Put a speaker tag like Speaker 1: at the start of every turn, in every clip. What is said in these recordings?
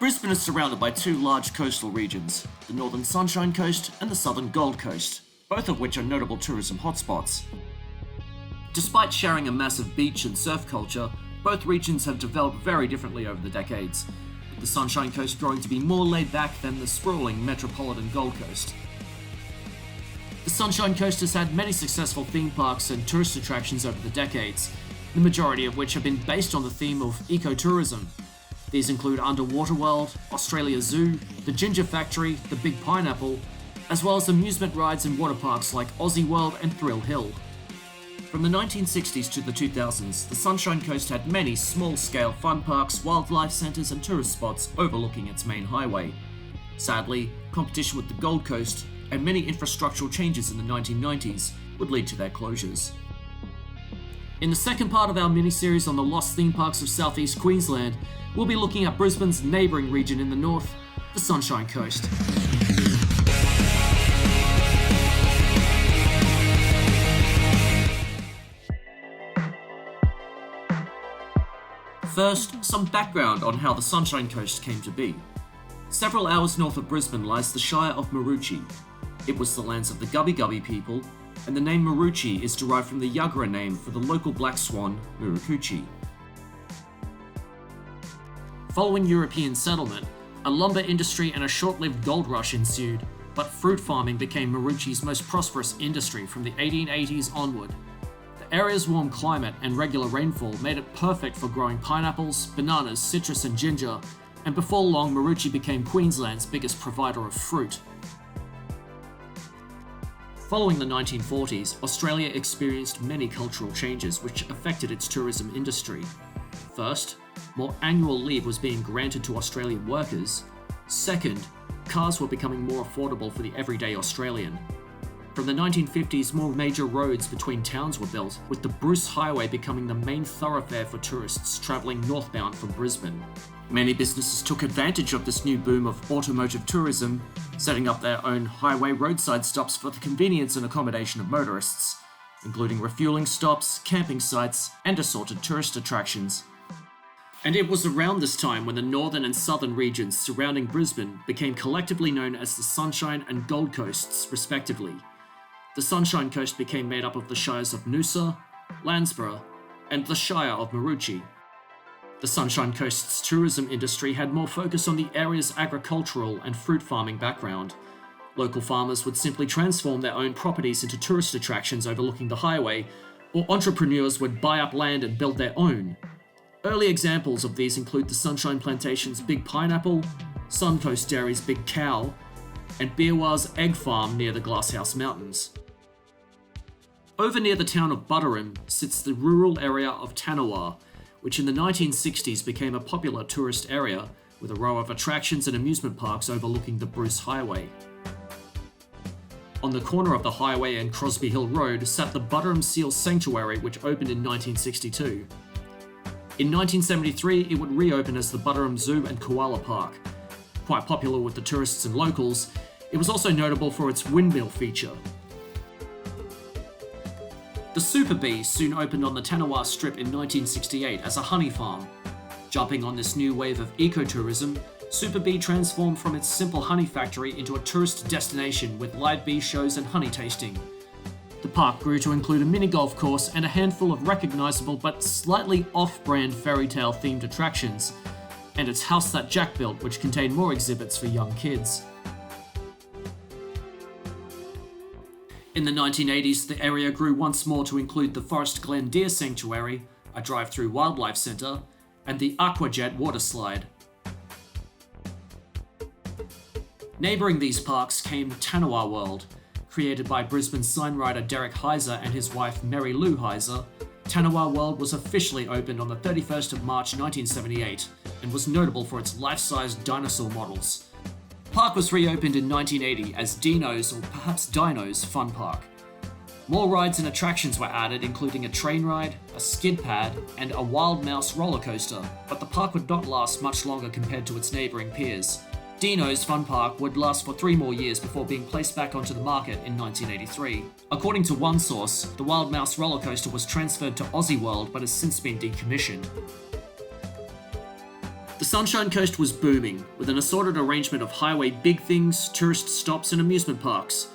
Speaker 1: Brisbane is surrounded by two large coastal regions, the Northern Sunshine Coast and the Southern Gold Coast, both of which are notable tourism hotspots. Despite sharing a massive beach and surf culture, both regions have developed very differently over the decades, with the Sunshine Coast growing to be more laid back than the sprawling metropolitan Gold Coast. The Sunshine Coast has had many successful theme parks and tourist attractions over the decades, the majority of which have been based on the theme of ecotourism. These include Underwater World, Australia Zoo, the Ginger Factory, the Big Pineapple, as well as amusement rides and water parks like Aussie World and Thrill Hill. From the 1960s to the 2000s, the Sunshine Coast had many small-scale fun parks, wildlife centres and tourist spots overlooking its main highway. Sadly, competition with the Gold Coast and many infrastructural changes in the 1990s would lead to their closures. In the second part of our mini-series on the lost theme parks of South East Queensland, we'll be looking at Brisbane's neighbouring region in the north, the Sunshine Coast. First, some background on how the Sunshine Coast came to be. Several hours north of Brisbane lies the Shire of Maroochydore. It was the lands of the Gubbi Gubbi people, and the name Maroochydore is derived from the Yagara name for the local black swan, Maroochydore. Following European settlement, a lumber industry and a short-lived gold rush ensued, but fruit farming became Maroochydoore's most prosperous industry from the 1880s onward. The area's warm climate and regular rainfall made it perfect for growing pineapples, bananas, citrus and ginger, and before long Maroochydore became Queensland's biggest provider of fruit. Following the 1940s, Australia experienced many cultural changes which affected its tourism industry. First, more annual leave was being granted to Australian workers. Second, cars were becoming more affordable for the everyday Australian. From the 1950s, more major roads between towns were built, with the Bruce Highway becoming the main thoroughfare for tourists travelling northbound from Brisbane. Many businesses took advantage of this new boom of automotive tourism, setting up their own highway roadside stops for the convenience and accommodation of motorists, including refueling stops, camping sites, and assorted tourist attractions. And it was around this time when the northern and southern regions surrounding Brisbane became collectively known as the Sunshine and Gold Coasts, respectively. The Sunshine Coast became made up of the shires of Noosa, Landsborough, and the Shire of Maroochydore. The Sunshine Coast's tourism industry had more focus on the area's agricultural and fruit farming background. Local farmers would simply transform their own properties into tourist attractions overlooking the highway, or entrepreneurs would buy up land and build their own. Early examples of these include the Sunshine Plantation's Big Pineapple, Suncoast Dairy's Big Cow, and Beerwah's Egg Farm near the Glasshouse Mountains. Over near the town of Buderim sits the rural area of Tanawha, which in the 1960s became a popular tourist area with a row of attractions and amusement parks overlooking the Bruce Highway. On the corner of the highway and Crosby Hill Road sat the Buderim Seal Sanctuary, which opened in 1962. In 1973, it would reopen as the Buderim Zoo and Koala Park. Quite popular with the tourists and locals, it was also notable for its windmill feature. The Superbee soon opened on the Tanawha Strip in 1968 as a honey farm. Jumping on this new wave of ecotourism, Superbee transformed from its simple honey factory into a tourist destination with live bee shows and honey tasting. The park grew to include a mini golf course and a handful of recognisable but slightly off-brand fairy tale themed attractions, and its house that Jack built, which contained more exhibits for young kids. In the 1980s, the area grew once more to include the Forest Glen Deer Sanctuary, a drive-through wildlife centre, and the Aquajet water slide. Neighbouring these parks came Tanawha World. Created by Brisbane signwriter Derek Heiser and his wife Mary Lou Heiser, Tanawha World was officially opened on the 31st of March 1978 and was notable for its life-size dinosaur models. The park was reopened in 1980 as Dino's, or perhaps Dino's, Fun Park. More rides and attractions were added, including a train ride, a skid pad, and a wild mouse roller coaster, but the park would not last much longer compared to its neighbouring peers. Dino's Fun Park would last for 3 more years before being placed back onto the market in 1983. According to one source, the Wild Mouse roller coaster was transferred to Aussie World but has since been decommissioned. The The Sunshine Coast was booming, with an assorted arrangement of highway big things, tourist stops and amusement parks.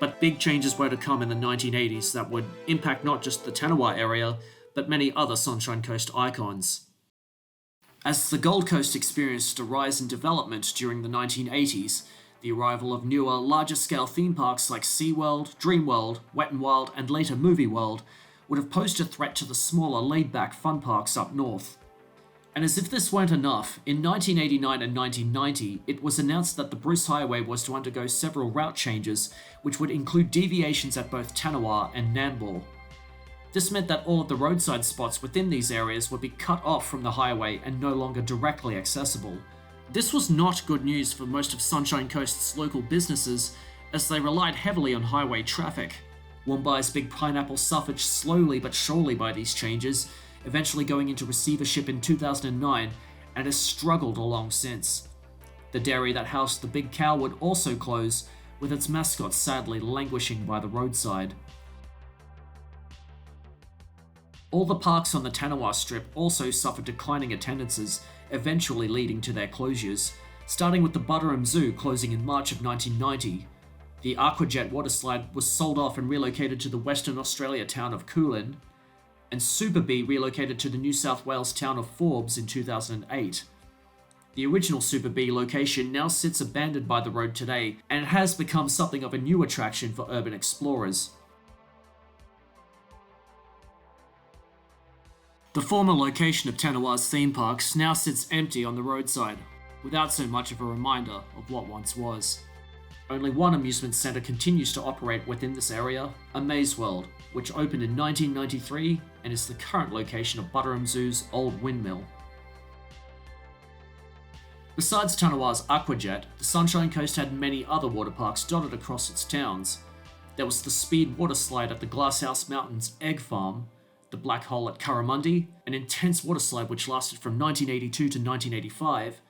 Speaker 1: But big changes were to come in the 1980s that would impact not just the Tanawha area, but many other Sunshine Coast icons. As the Gold Coast experienced a rise in development during the 1980s, the arrival of newer, larger-scale theme parks like SeaWorld, Dreamworld, Wet n Wild, and later Movie World would have posed a threat to the smaller, laid-back fun parks up north. And as if this weren't enough, in 1989 and 1990, it was announced that the Bruce Highway was to undergo several route changes, which would include deviations at both Tanawha and Nambour. This meant that all of the roadside spots within these areas would be cut off from the highway and no longer directly accessible. This was not good news for most of Sunshine Coast's local businesses, as they relied heavily on highway traffic. Wombai's Big Pineapple suffered slowly but surely by these changes, eventually going into receivership in 2009, and has struggled along since. The dairy that housed the Big Cow would also close, with its mascot sadly languishing by the roadside. All the parks on the Tanawha Strip also suffered declining attendances, eventually leading to their closures, starting with the Buderim Zoo closing in March of 1990. The Aquajet waterslide was sold off and relocated to the Western Australia town of Coolin, and Superbee relocated to the New South Wales town of Forbes in 2008. The original Superbee location now sits abandoned by the road today, and it has become something of a new attraction for urban explorers. The former location of Tanawha's theme parks now sits empty on the roadside, without so much of a reminder of what once was. Only one amusement centre continues to operate within this area, Amusement, which opened in 1993 and is the current location of Buderim Zoo's old windmill. Besides Tanawha's Aquajet, the Sunshine Coast had many other water parks dotted across its towns. There was the speed water slide at the Glasshouse Mountains Egg Farm, the Black Hole at Curramundi, an intense water slide which lasted from 1982 to 1985.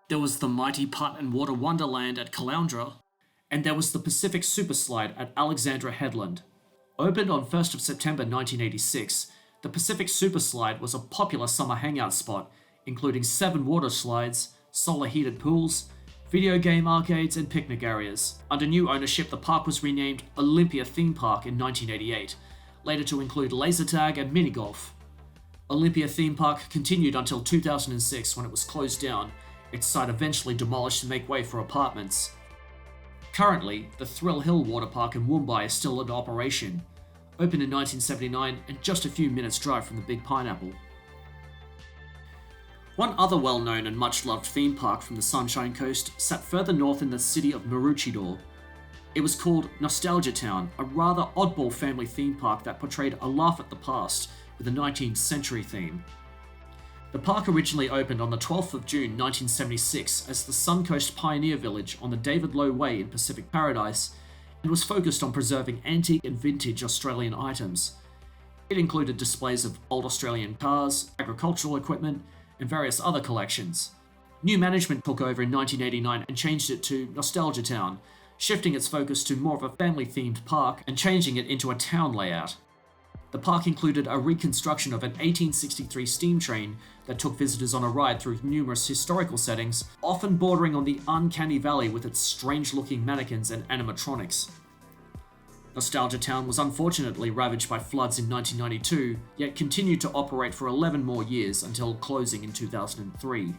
Speaker 1: There was the mighty Putt and Water Wonderland at Caloundra, and there was the Pacific Super Slide at Alexandra Headland. Opened on 1st of September 1986, the Pacific Super Slide was a popular summer hangout spot, including 7 water slides, solar heated pools, video game arcades and picnic areas. Under new ownership, the park was renamed Olympia Theme Park in 1988, later to include laser tag and mini golf. Olympia Theme Park continued until 2006 when it was closed down, its site eventually demolished to make way for apartments. Currently, the Thrill Hill Water Park in Woombai is still in operation, opened in 1979 and just a few minutes drive from the Big Pineapple. One other well-known and much-loved theme park from the Sunshine Coast sat further north in the city of Maroochydore. It was called Nostalgia Town, a rather oddball family theme park that portrayed a laugh at the past with a 19th century theme. The park originally opened on the 12th of June 1976 as the Suncoast Pioneer Village on the David Low Way in Pacific Paradise, and was focused on preserving antique and vintage Australian items. It included displays of old Australian cars, agricultural equipment, and various other collections. New management took over in 1989 and changed it to Nostalgia Town, shifting its focus to more of a family-themed park and changing it into a town layout. The park included a reconstruction of an 1863 steam train that took visitors on a ride through numerous historical settings, often bordering on the uncanny valley with its strange-looking mannequins and animatronics. Nostalgia Town was unfortunately ravaged by floods in 1992, yet continued to operate for 11 more years until closing in 2003.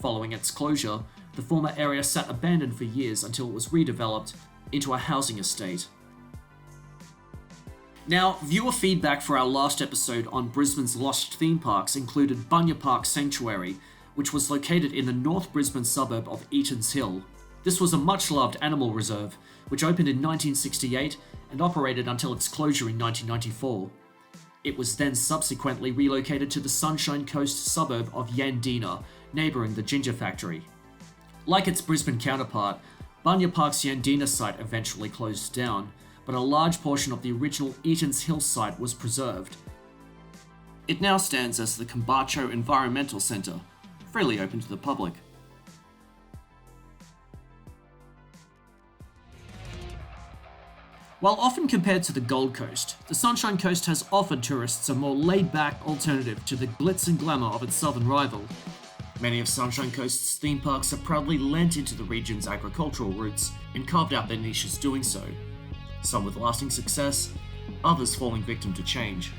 Speaker 1: Following its closure, the former area sat abandoned for years until it was redeveloped into a housing estate. Now, viewer feedback for our last episode on Brisbane's lost theme parks included Bunya Park Sanctuary, which was located in the North Brisbane suburb of Eaton's Hill. This was a much-loved animal reserve, which opened in 1968 and operated until its closure in 1994. It was then subsequently relocated to the Sunshine Coast suburb of Yandina, neighbouring the ginger factory. Like its Brisbane counterpart, Bunya Park's Yandina site eventually closed down, but a large portion of the original Eaton's Hill site was preserved. It now stands as the Cambacho Environmental Centre, freely open to the public. While often compared to the Gold Coast, the Sunshine Coast has offered tourists a more laid-back alternative to the glitz and glamour of its southern rival. Many of Sunshine Coast's theme parks have proudly lent into the region's agricultural roots and carved out their niches doing so, some with lasting success, others falling victim to change.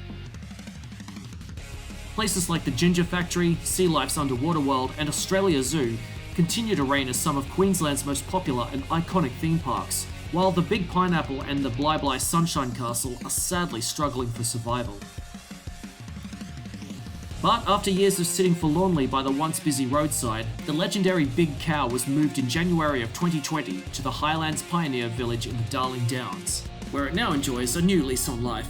Speaker 1: Places like the Ginger Factory, Sea Life's Underwater World, and Australia Zoo continue to reign as some of Queensland's most popular and iconic theme parks, while the Big Pineapple and the Bli Bli Sunshine Castle are sadly struggling for survival. But after years of sitting forlornly by the once busy roadside, the legendary Big Cow was moved in January of 2020 to the Highlands Pioneer Village in the Darling Downs, where it now enjoys a new lease on life.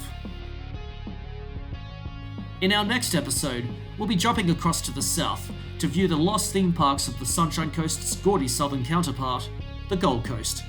Speaker 1: In our next episode, we'll be jumping across to the south to view the lost theme parks of the Sunshine Coast's gaudy southern counterpart, the Gold Coast.